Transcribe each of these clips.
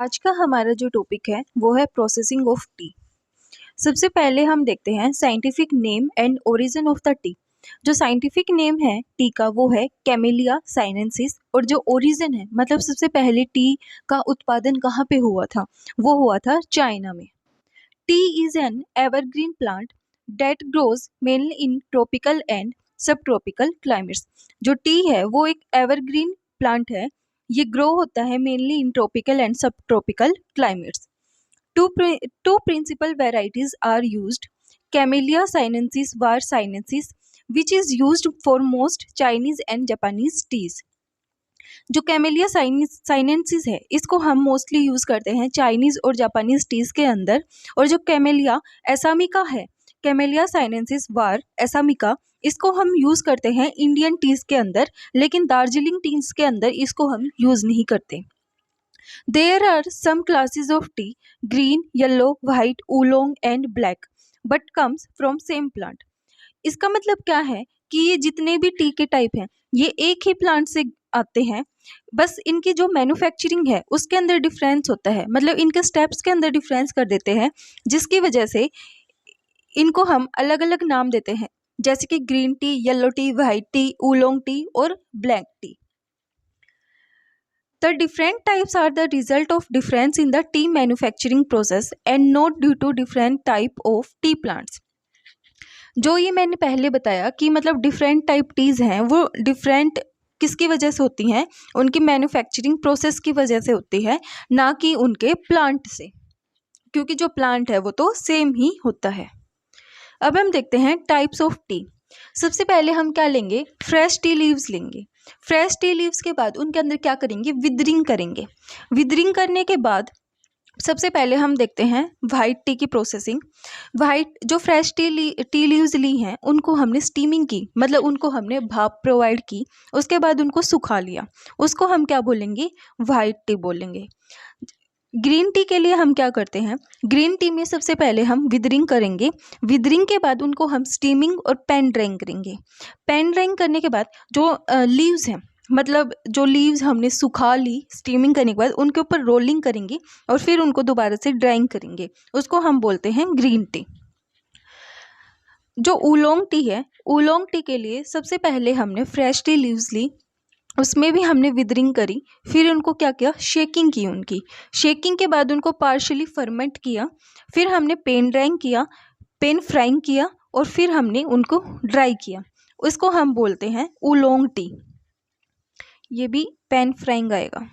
आज का हमारा जो टॉपिक है वो है प्रोसेसिंग ऑफ टी। सबसे पहले हम देखते हैं scientific name and origin of the T. जो साइंटिफिक नेम है टी का वो है कैमेलिया साइनेंसिस, और जो ओरिजिन है मतलब सबसे पहले टी का उत्पादन कहाँ पे हुआ था, वो हुआ था चाइना में। T is an evergreen plant that grows mainly in tropical and सब ट्रॉपिकल क्लाइमेट्स। जो टी है वो एक एवरग्रीन प्लांट है, ये ग्रो होता है मेनली इन ट्रॉपिकल एंड सब tropical climates. Two principal varieties are used. Camellia sinensis var sinensis, which is used for most Chinese and Japanese teas. जो कैमेलिया साइनेंसिस है इसको हम मोस्टली यूज़ करते हैं चाइनीज़ और जापानीज़ टीज़ के अंदर। और जो कैमेलिया एसामिका है, कैमेलिया साइनेंसिस वार एसामिका, इसको हम यूज़ करते हैं इंडियन टीज़ के अंदर, लेकिन दार्जिलिंग टीज़ के अंदर इसको हम यूज़ नहीं करते। There are some classes of tea, green, yellow, white, oolong and black, but comes from same plant. इसका मतलब क्या है कि ये जितने भी टी के टाइप हैं ये एक ही प्लांट से आते हैं, बस इनकी जो मैन्युफैक्चरिंग है उसके अंदर डिफरेंस होता है, मतलब इनके स्टेप्स के अंदर डिफरेंस कर देते हैं, जिसकी वजह से इनको हम अलग अलग नाम देते हैं, जैसे कि green tea, yellow tea, white tea, oolong tea और black tea. The different types are the result of difference in the tea manufacturing process and not due to different type of tea plants. जो ये मैंने पहले बताया कि मतलब different type tees हैं वो डिफरेंट किसकी वजह से होती हैं, उनकी मैन्युफैक्चरिंग प्रोसेस की वजह से होती है, ना कि उनके प्लांट से, क्योंकि जो प्लांट है वो तो सेम ही होता है। अब हम देखते हैं टाइप्स ऑफ टी। सबसे पहले हम क्या लेंगे, फ्रेश टी लीव्स लेंगे। फ्रेश टी लीव्स के बाद उनके अंदर क्या करेंगे, विदरिंग करेंगे। विदरिंग करने के बाद सबसे पहले हम देखते हैं वाइट टी की प्रोसेसिंग। वाइट जो फ्रेश टी लीव्स ली हैं उनको हमने स्टीमिंग की, मतलब उनको हमने भाप प्रोवाइड की, उसके बाद उनको सुखा लिया, उसको हम क्या बोलेंगे, वाइट टी बोलेंगे। ग्रीन टी के लिए हम क्या करते हैं, ग्रीन टी में सबसे पहले हम विदरिंग करेंगे। विदरिंग के बाद उनको हम स्टीमिंग और पेन ड्राइंग करेंगे। पेन ड्राइंग करने के बाद जो लीव्स हैं, मतलब जो लीव्स हमने सुखा ली स्टीमिंग करने के बाद, उनके ऊपर रोलिंग करेंगे और फिर उनको दोबारा से ड्राइंग करेंगे, उसको हम बोलते हैं ग्रीन टी। जो ओलोंग टी है, ओलोंग टी के लिए सबसे पहले हमने फ्रेश टी लीव्स ली, उसमें भी हमने विदरिंग करी, फिर उनको क्या किया, शेकिंग की। उनकी शेकिंग के बाद उनको पार्शियली फर्मेंट किया, फिर हमने पेन ड्राइंग किया, पेन फ्राइंग किया और फिर हमने उनको ड्राई किया, उसको हम बोलते हैं ओलोंग टी। ये भी पेन फ्राइंग आएगा।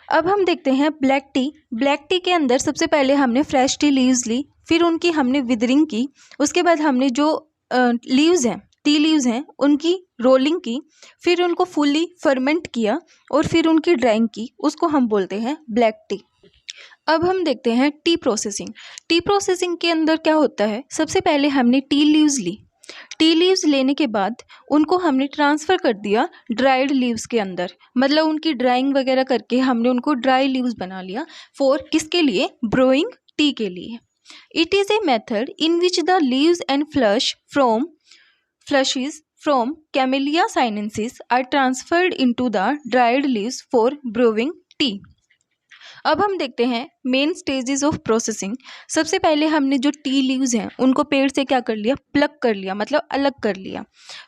अब हम देखते हैं ब्लैक टी। ब्लैक टी के अंदर सबसे पहले हमने फ्रेश टी लीव्स ली, फिर उनकी हमने विदरिंग की, उसके बाद हमने जो लीव्स हैं, टी लीव्स हैं, उनकी रोलिंग की, फिर उनको फुली फर्मेंट किया और फिर उनकी ड्राइंग की, उसको हम बोलते हैं ब्लैक टी। अब हम देखते हैं टी प्रोसेसिंग। टी प्रोसेसिंग के अंदर क्या होता है, सबसे पहले हमने टी लीव्स ली, टी लीव्स लेने के बाद उनको हमने ट्रांसफ़र कर दिया ड्राइड लीव्स के अंदर, मतलब उनकी ड्राइंग वगैरह करके हमने उनको ड्राई लीव्स बना लिया, फॉर किसके लिए, ब्रोइंग टी के लिए। It is a method in which the leaves and flushes from Camellia sinensis are transferred into the dried leaves for brewing tea. अब हम देखते हैं मेन स्टेजेस ऑफ प्रोसेसिंग। सबसे पहले हमने जो टी लीव्स हैं उनको पेड़ से क्या कर लिया, प्लग कर लिया, मतलब अलग कर लिया,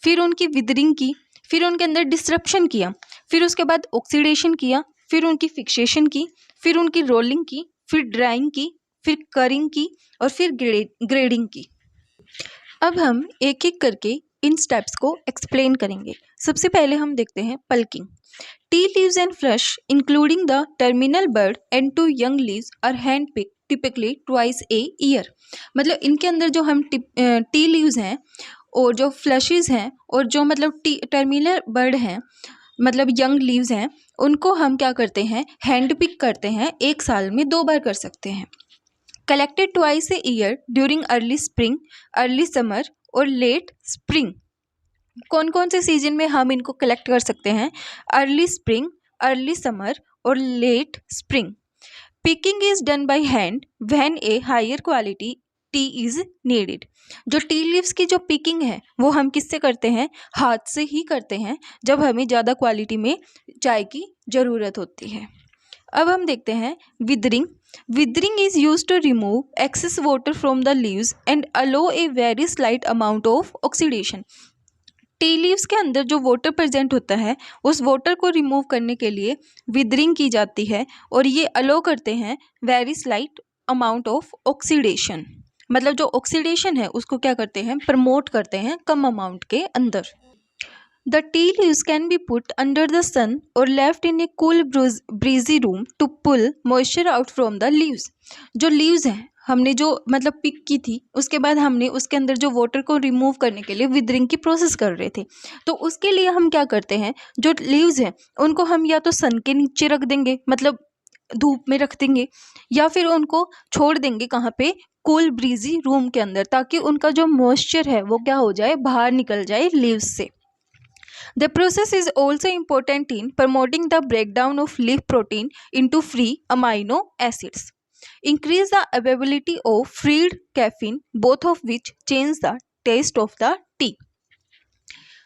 फिर उनकी विदरिंग की, फिर उनके अंदर डिस्ट्रप्शन किया, फिर उसके बाद ऑक्सीडेशन किया, फिर उनकी फिक्सेशन की, फिर उनकी रोलिंग की, फिर ड्राइंग की, फिर करिंग की और फिर ग्रेडिंग की। अब हम एक एक करके इन स्टेप्स को एक्सप्लेन करेंगे। सबसे पहले हम देखते हैं plucking. Tea leaves and flush including the terminal bud and 2 young leaves are hand pick typically twice a year. मतलब इनके अंदर जो हम टी लीव्स हैं और जो फ्लशेज हैं और जो मतलब टर्मिनल बर्ड हैं, मतलब यंग लीव्स हैं, उनको हम क्या करते हैं, हैंड पिक करते हैं, एक साल में 2 बार कर सकते हैं। Collected twice a year during early spring, early summer और लेट स्प्रिंग। कौन कौन से सीजन में हम इनको कलेक्ट कर सकते हैं, अर्ली स्प्रिंग, अर्ली समर और late spring. Picking is done by hand when a higher quality tea is needed. जो टी लीव्स की जो पिकिंग है वो हम किससे करते हैं, हाथ से ही करते हैं, जब हमें ज़्यादा क्वालिटी में चाय की ज़रूरत होती है। अब हम देखते हैं withering. Withering is use to remove excess water from the leaves and allow a very slight amount of oxidation. Tea leaves के अंदर जो वाटर प्रेजेंट होता है उस वाटर को रिमूव करने के लिए विदरिंग की जाती है और ये अलो करते हैं very slight amount of oxidation. मतलब जो ऑक्सीडेशन है उसको क्या करते हैं, प्रमोट करते हैं कम अमाउंट के अंदर। The tea leaves can be put under the sun or left in a cool breezy room to pull moisture out from the leaves। जो leaves हैं हमने जो मतलब पिक की थी उसके बाद हमने उसके अंदर जो वाटर को रिमूव करने के लिए विदरिंग की प्रोसेस कर रहे थे, तो उसके लिए हम क्या करते हैं, जो लीव्स हैं उनको हम या तो सन के नीचे रख देंगे, मतलब धूप में रख देंगे, या फिर उनको छोड़ देंगे कहाँ पे, कूल ब्रीजी रूम के अंदर, ताकि उनका जो मॉइस्चर है वो क्या हो जाए, बाहर निकल जाए लीव्स से। The process is also important in promoting the breakdown of leaf protein into free amino acids. Increase the availability of freed caffeine, both of which change the taste of the tea.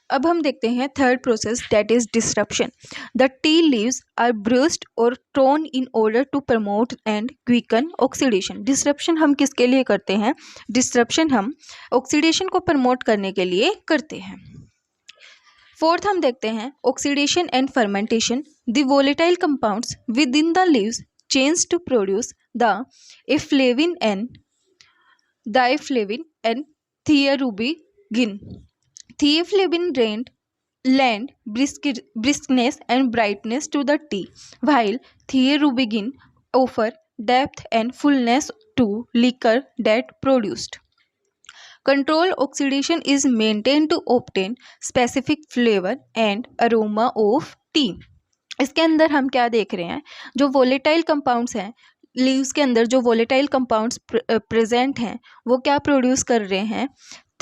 अब हम देखते हैं third process, that is disruption. The tea leaves are bruised और thrown in order to promote and quicken oxidation. Disruption हम किसके लिए करते हैं, डिस्रप्शन हम ऑक्सीडेशन को प्रमोट करने के लिए करते हैं। फोर्थ हम देखते हैं oxidation and fermentation. The volatile compounds with in the leaves change to produce the theaflavin and and thearubigin. Theaflavin lend briskness and brightness to the tea, while thiarubigin offer depth and fullness to liquor that produced. Control oxidation is maintained to obtain specific flavor and aroma of tea. इसके अंदर हम क्या देख रहे हैं, जो volatile compounds हैं leaves के अंदर, जो वोलेटाइल कंपाउंड्स प्रेजेंट हैं वो क्या प्रोड्यूस कर रहे हैं,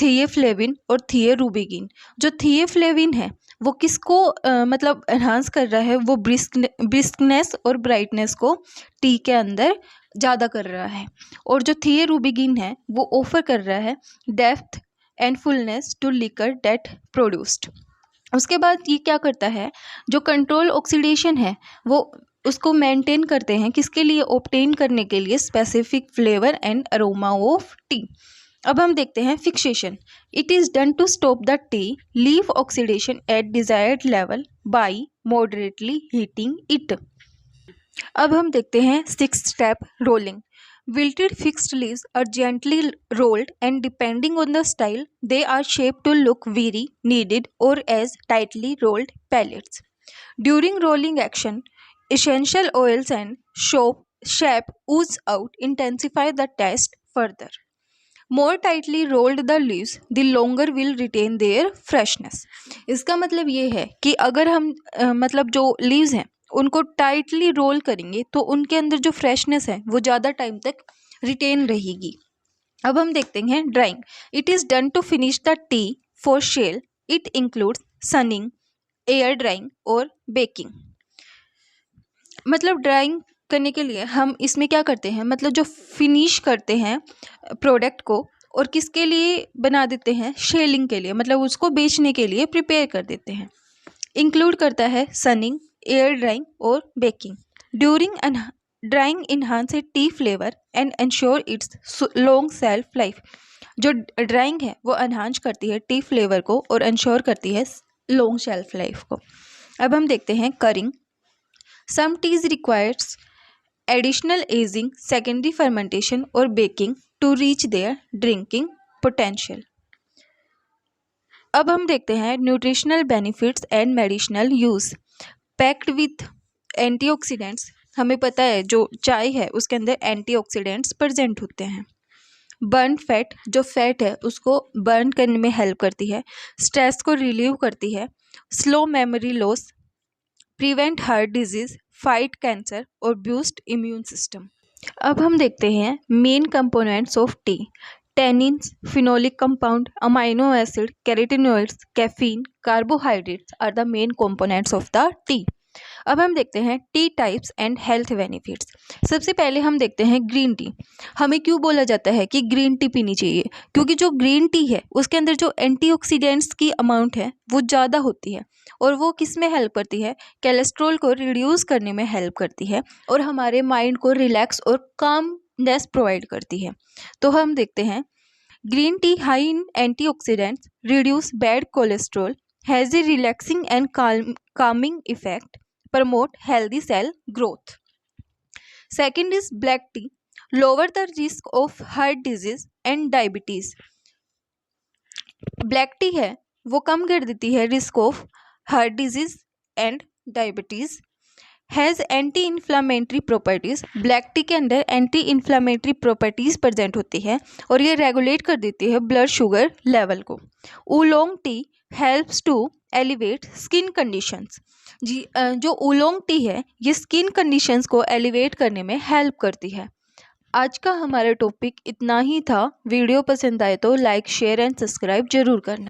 थियाफ्लेविन और थियारुबिगिन। जो थियाफ्लेविन है वो किसको मतलब एनहांस कर रहा है, वो ब्रिस्कनेस और ब्राइटनेस को टी के अंदर ज़्यादा कर रहा है, और जो थियारुबिगिन है वो ऑफर कर रहा है depth and fullness to liquor that produced. उसके बाद ये क्या करता है, जो कंट्रोल ऑक्सीडेशन है वो उसको मेंटेन करते हैं, किसके लिए, ऑब्टेन करने के लिए specific flavour and aroma of tea. अब हम देखते हैं fixation. It is done to stop the tea leaf oxidation at desired level by moderately heating it. अब हम देखते हैं sixth step, rolling. Wilted fixed leaves are gently rolled and depending on the style, they are shaped to look very kneaded or as tightly rolled pellets. During rolling action, essential oils and shape ooze out, intensify the taste further. More tightly rolled the leaves, the longer will retain their freshness. इसका मतलब ये है कि अगर हम मतलब जो leaves हैं उनको टाइटली रोल करेंगे तो उनके अंदर जो फ्रेशनेस है वो ज़्यादा टाइम तक रिटेन रहेगी। अब हम देखते हैं drying. It is done to finish the tea for sale. It includes sunning, air drying और बेकिंग। मतलब ड्राइंग करने के लिए हम इसमें क्या करते हैं, मतलब जो फिनिश करते हैं प्रोडक्ट को, और किसके लिए बना देते हैं, शेलिंग के लिए, मतलब उसको बेचने के लिए प्रिपेयर कर देते हैं। इंक्लूड करता है सनिंग, एयर ड्राइंग और baking. During drawing enhance A T flavour and ensure it's long self life. जो ड्राइंग है वो एनहांस करती है टी फ्लेवर को और इंश्योर करती है लॉन्ग शेल्फ लाइफ को। अब हम देखते हैं curing. Some teas requires additional aging, secondary fermentation और baking to reach their drinking potential. अब हम देखते हैं nutritional benefits and medicinal use. Packed with antioxidants. हमें पता है जो चाय है उसके अंदर एंटीऑक्सीडेंट्स प्रेजेंट होते हैं। बर्न फैट, जो फैट है उसको बर्न करने में हेल्प करती है, स्ट्रेस को रिलीव करती है, slow memory loss, prevent heart disease, fight cancer और बूस्ट इम्यून सिस्टम। अब हम देखते हैं main components of T. Tannins, phenolic compound, amino acid, carotenoids, caffeine, carbohydrates are the main components of the tea. अब हम देखते हैं T types and health benefits. सबसे पहले हम देखते हैं ग्रीन टी। हमें क्यों बोला जाता है कि ग्रीन टी पीनी चाहिए? क्योंकि जो ग्रीन टी है उसके अंदर जो एंटीऑक्सीडेंट्स की अमाउंट है वो ज़्यादा होती है, और वो किस में हेल्प करती है? कोलेस्ट्रॉल को रिड्यूस करने में हेल्प करती है, और हमारे माइंड को रिलैक्स और कामनेस प्रोवाइड करती है। तो हम देखते हैं green tea high in antioxidants, reduce bad cholesterol, has a relaxing and calming effect, promote healthy cell growth. Second is black tea, lower the risk of heart disease and diabetes. Black T है वो कम कर देती है risk of heart disease and diabetes. Has anti inflammatory properties, black T के अंदर anti inflammatory properties present होती है और ये रेगुलेट कर देती है ब्लड शुगर लेवल को। Oolong tea helps to elevate skin conditions. जो ओलोंग टी है ये स्किन कंडीशंस को एलिवेट करने में हेल्प करती है। आज का हमारा टॉपिक इतना ही था। वीडियो पसंद आए तो लाइक, शेयर एंड सब्सक्राइब जरूर करना।